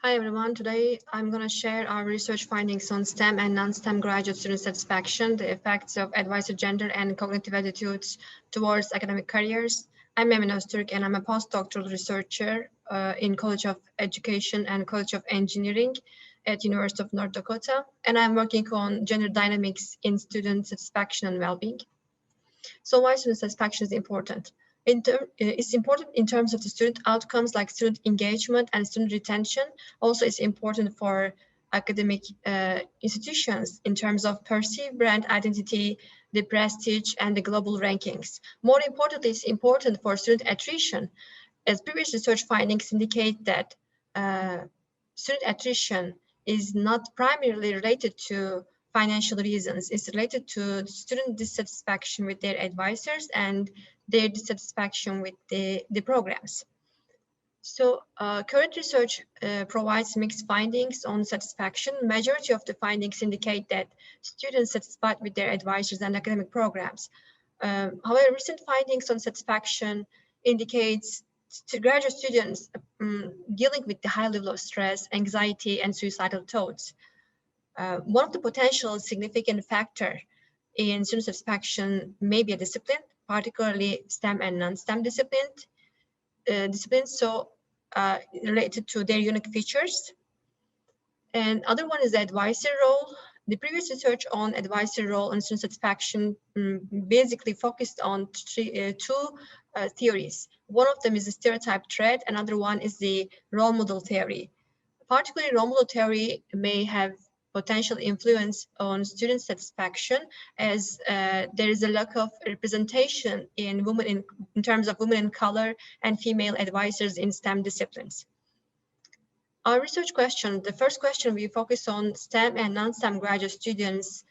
Hi everyone, today I'm going to share our research findings on STEM and non-STEM graduate student satisfaction, the effects of advisor gender and cognitive attitudes towards academic careers. I'm Emin Öztürk and I'm a postdoctoral researcher in College of Education and College of Engineering at University of North Dakota, and I'm working on gender dynamics in student satisfaction and well-being. So why student satisfaction is important? It's important in terms of the student outcomes like student engagement and student retention. Also, it's important for academic institutions in terms of perceived brand identity, the prestige, and the global rankings. More importantly, it's important for student attrition, as previous research findings indicate that student attrition is not primarily related to financial reasons. It's related to student dissatisfaction with their advisors and their dissatisfaction with the programs. So current research provides mixed findings on satisfaction. Majority of the findings indicate that students satisfied with their advisors and academic programs. However, recent findings on satisfaction indicates graduate students dealing with the high level of stress, anxiety, and suicidal thoughts. One of the potential significant factor in student satisfaction may be a discipline, particularly STEM and non-STEM disciplines, so related to their unique features. And other one is the advisor role. The previous research on advisor role and student satisfaction basically focused on two theories. One of them is the stereotype threat, another one is the role model theory. Particularly, role model theory may have potential influence on student satisfaction, as there is a lack of representation in women in terms of women in color and female advisors in STEM disciplines. Our research question, the first question, we focus on STEM and non-STEM graduate students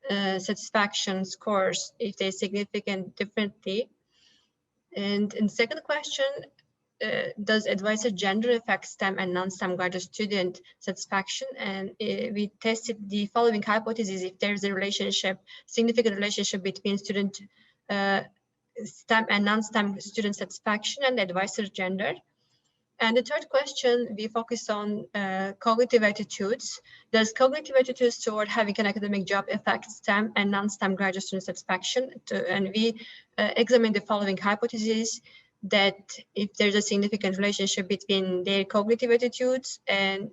satisfaction scores, if they're significant differently. And in the second question, does advisor gender affect STEM and non-STEM graduate student satisfaction? And we tested the following hypotheses if there's a relationship, significant relationship between student STEM and non-STEM student satisfaction and advisor gender. And the third question, we focus on cognitive attitudes. Does cognitive attitudes toward having an academic job affect STEM and non-STEM graduate student satisfaction? And we examine the following hypotheses, that if there's a significant relationship between their cognitive attitudes and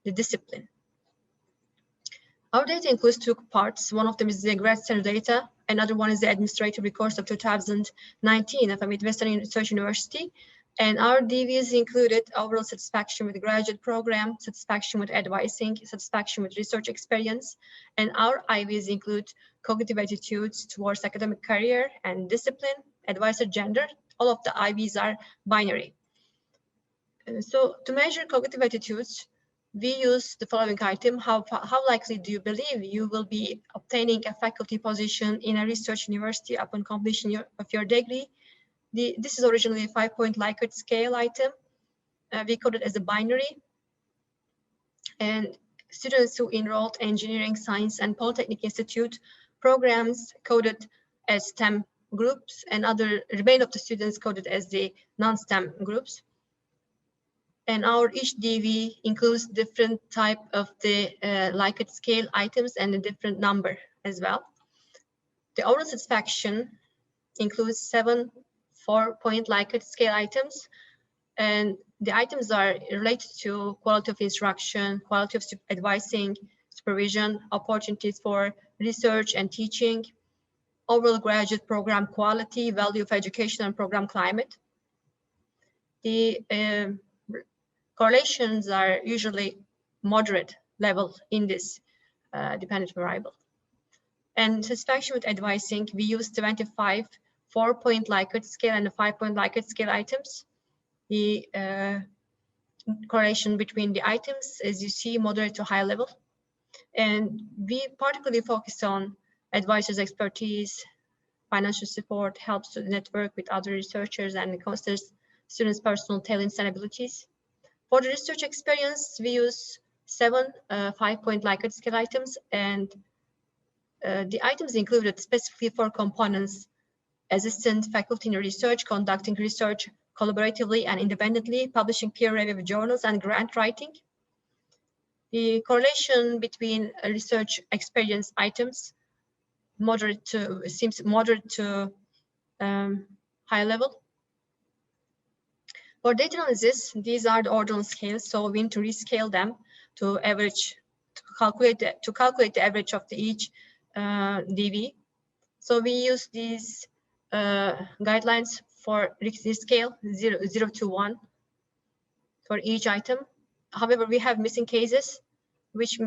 the discipline. Our data includes two parts. One of them is the gradSERU data. Another one is the administrative records of 2019 of a Midwestern Research University. And our DVs included overall satisfaction with the graduate program, satisfaction with advising, satisfaction with research experience. And our IVs include cognitive attitudes towards academic career and discipline, advisor gender. All of the IVs are binary. So to measure cognitive attitudes, we use the following item. How likely do you believe you will be obtaining a faculty position in a research university upon completion of your degree? This is originally a 5-point Likert scale item. We code it as a binary. And students who enrolled engineering, science, and Polytechnic Institute programs coded as STEM groups, and other remainder of the students coded as the non-STEM groups. And our each DV includes different type of the Likert scale items and a different number as well. The overall satisfaction includes 7 4-point Likert scale items, and the items are related to quality of instruction, quality of advising, supervision, opportunities for research and teaching, overall graduate program quality, value of education, and program climate. The correlations are usually moderate level in this dependent variable. And satisfaction with advising, we use 25 4-point Likert scale and a 5-point Likert scale items. The correlation between the items, as you see, moderate to high level. And we particularly focus on advisors' expertise, financial support, helps to network with other researchers, and considers students' personal talents and abilities. For the research experience, we use 7 5-point Likert scale items, and the items included specifically for components: assistant faculty in research, conducting research collaboratively and independently, publishing peer-reviewed journals, and grant writing. The correlation between research experience items seems moderate to high level. For data analysis, these are the ordinal scales, so we need to rescale them to average, to calculate the average of each DV. So we use these guidelines for rescale 0 to 1 for each item. However, we have missing cases, which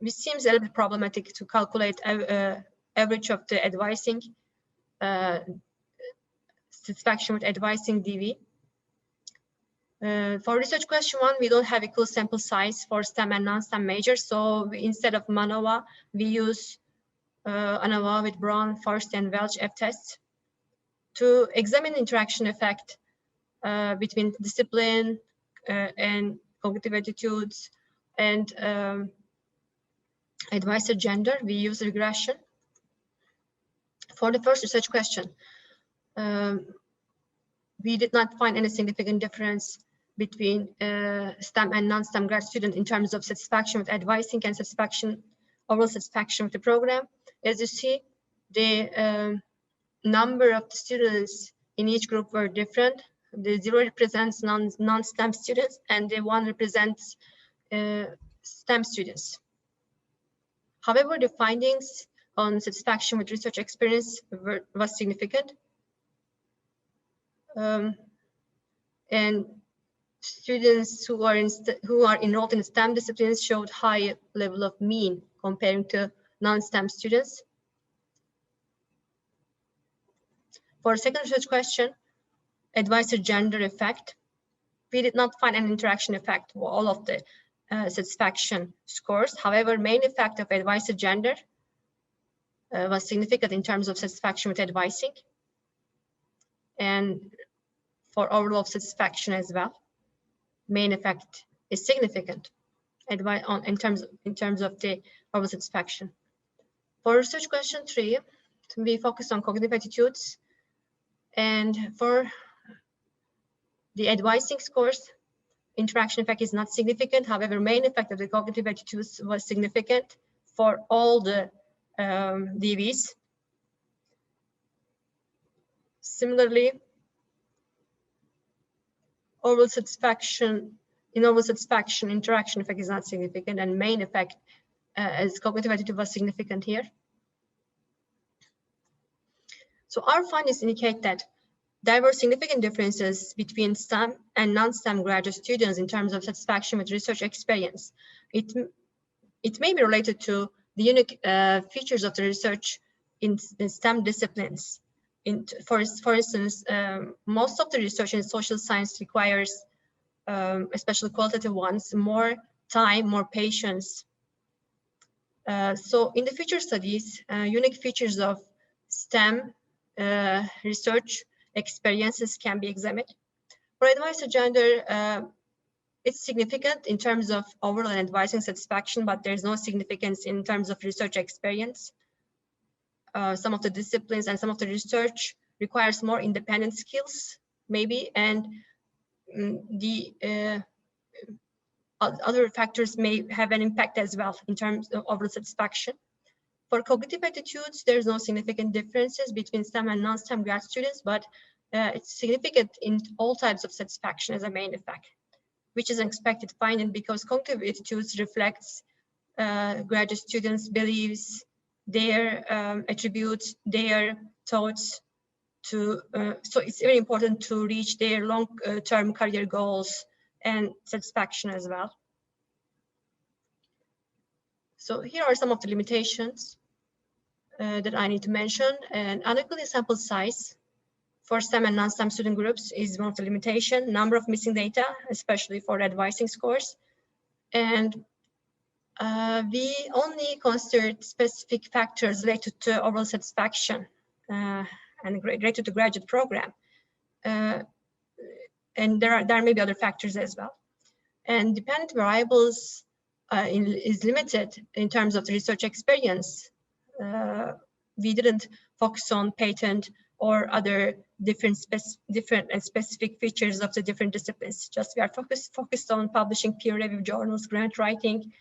seems a little bit problematic to calculate average of the advising satisfaction with advising DV. For research question 1, we don't have equal sample size for STEM and non-STEM majors. So instead of MANOVA, we use ANOVA with Brown, Forst, and Welch F-tests to examine interaction effect between discipline and cognitive attitudes and advisor gender. We use regression. For the first research question, we did not find any significant difference between STEM and non-STEM grad student in terms of satisfaction with advising and overall satisfaction with the program. As you see, the number of the students in each group were different. The 0 represents non-STEM students and the 1 represents STEM students. However, the findings on satisfaction with research experience was significant. And students who are enrolled in STEM disciplines showed high level of mean comparing to non-STEM students. For a second research question, advisor gender effect, we did not find an interaction effect for all of the satisfaction scores. However, main effect of advisor gender was significant in terms of satisfaction with advising and for overall satisfaction as well. Main effect is significant in terms of the overall satisfaction. For research question 3, we focused on cognitive attitudes, and for the advising scores, interaction effect is not significant. However, main effect of the cognitive attitudes was significant for all the DVs. Similarly, overall satisfaction, interaction effect is not significant, and main effect as cognitive attitude was significant here. So our findings indicate that there were significant differences between STEM and non-STEM graduate students in terms of satisfaction with research experience. It may be related to the unique features of the research in STEM disciplines. For instance, most of the research in social science requires, especially qualitative ones, more time, more patience. So in the future studies, unique features of STEM research experiences can be examined. For advisor gender, it's significant in terms of overall advising satisfaction, but there's no significance in terms of research experience. Some of the disciplines and some of the research requires more independent skills, maybe, and the other factors may have an impact as well in terms of overall satisfaction. For cognitive attitudes, there's no significant differences between STEM and non-STEM grad students, but it's significant in all types of satisfaction as a main effect, which is an expected finding because cognitive attitudes reflects graduate students' beliefs, their attributes, their thoughts. So it's very important to reach their long-term career goals and satisfaction as well. So here are some of the limitations that I need to mention. And unequal sample size for STEM and non-STEM student groups is one of the limitations. Number of missing data, especially for advising scores. And we only considered specific factors related to overall satisfaction and related to graduate program. And there may be other factors as well. And dependent variables is limited in terms of the research experience. We didn't focus on patent or other different and specific features of the different disciplines. Just we are focused on publishing peer-reviewed journals, grant writing,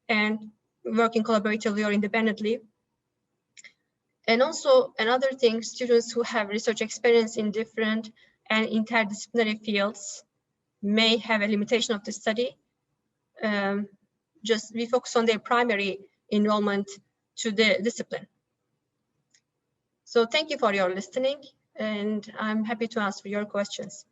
and working collaboratively or independently. And also another thing, students who have research experience in different and interdisciplinary fields may have a limitation of the study. Just we focus on their primary enrollment to the discipline. So thank you for your listening, and I'm happy to answer your questions.